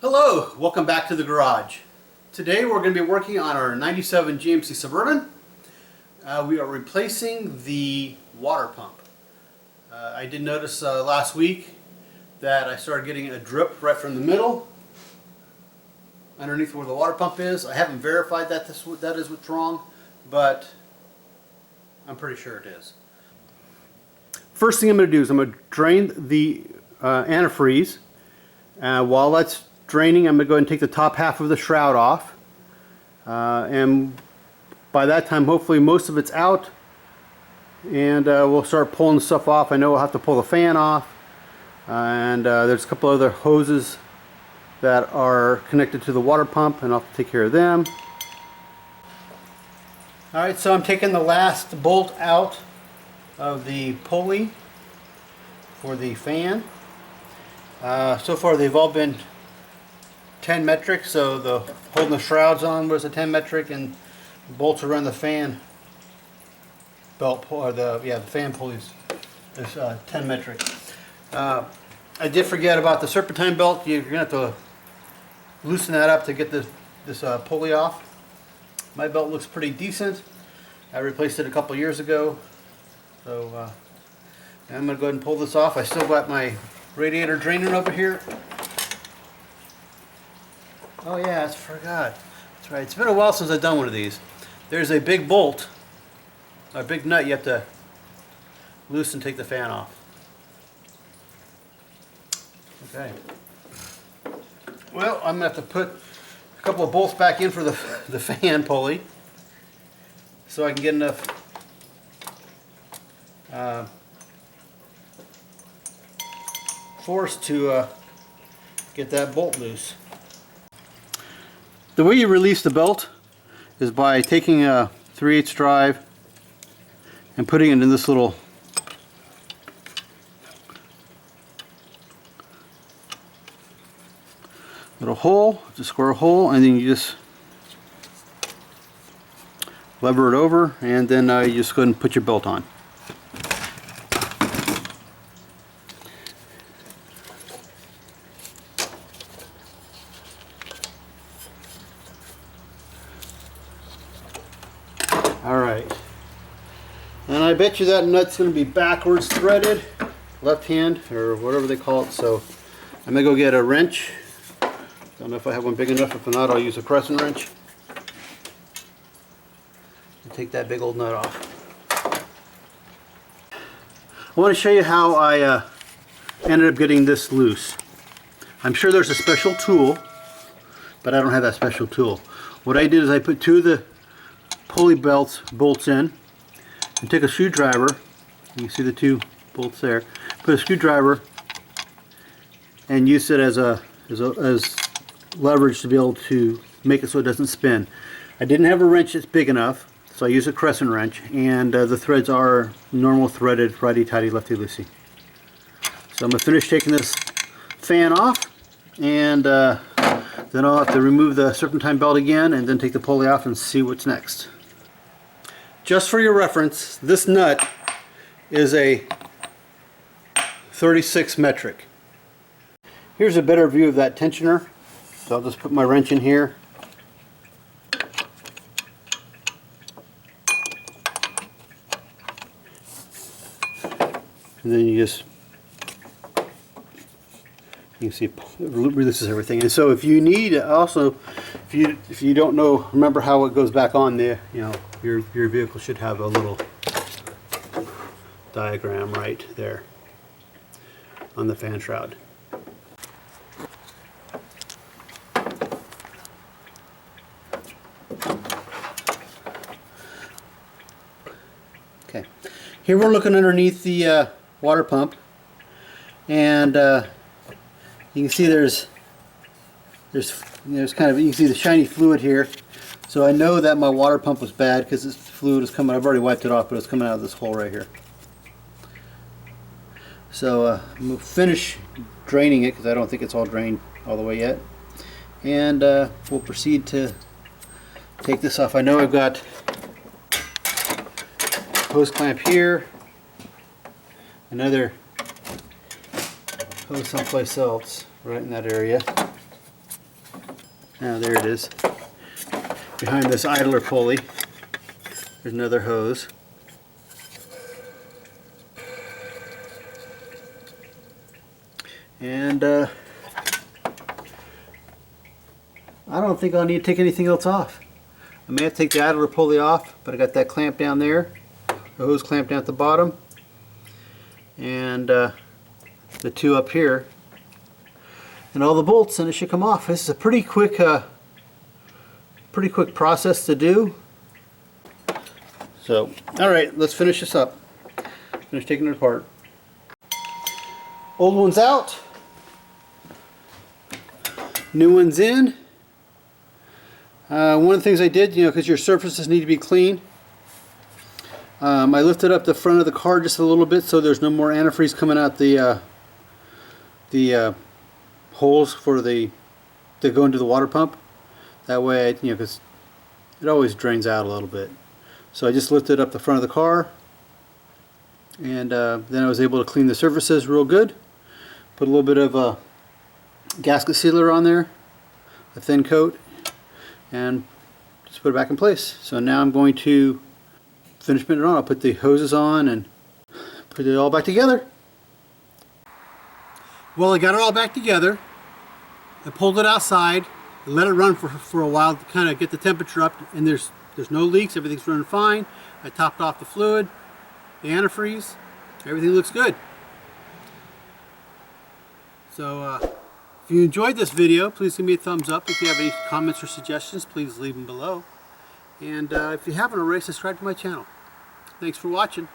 Hello, welcome back to the garage. Today we're going to be working on our 97 GMC Suburban. We are replacing the water pump. I did notice last week that I started getting a drip right from the middle underneath where the water pump is. I haven't verified that that is what's wrong, but I'm pretty sure it is. First thing I'm going to do is I'm going to drain the antifreeze. While that's draining, I'm going to go ahead and take the top half of the shroud off. And by that time, hopefully most of it's out. And we'll start pulling stuff off. I know I'll have to pull the fan off. And there's a couple other hoses that are connected to the water pump, and I'll have to take care of them. Alright, so I'm taking the last bolt out of the pulley for the fan. So far they've all been 10 metric, so the holding the shrouds on was a 10 metric, and the bolts around the fan belt or the fan pulleys is 10 metric. I did forget about the serpentine belt. You're gonna have to loosen that up to get this pulley off. My belt looks pretty decent. I replaced it a couple years ago, so I'm gonna go ahead and pull this off. I still got my radiator draining over here. Oh yeah, I forgot. That's right. It's been a while since I've done one of these. There's a big bolt, a big nut you have to loosen, take the fan off. Okay. Well, I'm going to have to put a couple of bolts back in for the fan pulley so I can get enough force to get that bolt loose. The way you release the belt is by taking a 3/8 drive and putting it in this little hole, it's a square hole, and then you just lever it over, and then you just go ahead and put your belt on. Alright, and I bet you that nut's going to be backwards threaded, left hand, or whatever they call it, so I'm going to go get a wrench. Don't know if I have one big enough. If not, I'll use a crescent wrench and take that big old nut off. I want to show you how I ended up getting this loose. I'm sure there's a special tool, but I don't have that special tool. What I did is I put two of the pulley bolts in and took a screwdriver. You can see the two bolts there. Put a screwdriver and use it as leverage to be able to make it so it doesn't spin. I didn't have a wrench that's big enough, so I used a crescent wrench, and the threads are normal threaded, righty-tighty, lefty-loosey. So I'm going to finish taking this fan off, and then I'll have to remove the serpentine belt again and then take the pulley off and see what's next. Just for your reference, this nut is a 36 metric. Here's a better view of that tensioner. So I'll just put my wrench in here. And then you can see it releases everything. And so if you need also, if you don't remember how it goes back on there, your vehicle should have a little diagram right there on the fan shroud. Okay, here we're looking underneath the water pump, and you can see there's kind of, you can see the shiny fluid here. So I know that my water pump was bad because this fluid is coming. I've already wiped it off, but it's coming out of this hole right here. So I'm going to finish draining it because I don't think it's all drained all the way yet, and we'll proceed to take this off. I know I've got hose clamp here, another hose someplace else right in that area. Now there it is. Behind this idler pulley, there's another hose. And I don't think I'll need to take anything else off. I may have to take the idler pulley off, but I got that clamp down there, the hose clamp down at the bottom, and the two up here, and all the bolts, and it should come off. This is a pretty quick process to do. So, all right, let's finish this up. Finish taking it apart. Old one's out. New one's in. One of the things I did, because your surfaces need to be clean, I lifted up the front of the car just a little bit so there's no more antifreeze coming out the holes for to go into the water pump. That way, because it always drains out a little bit. So I just lifted up the front of the car, and then I was able to clean the surfaces real good. Put a little bit of a gasket sealer on there, a thin coat, and just put it back in place. So now I'm going to finish putting it on. I'll put the hoses on and put it all back together. Well, I got it all back together. I pulled it outside and let it run for a while to kind of get the temperature up, and there's no leaks, everything's running fine. I topped off the fluid, the antifreeze, everything looks good. So if you enjoyed this video, please give me a thumbs up. If you have any comments or suggestions, please leave them below. And if you haven't already, subscribe to my channel. Thanks for watching.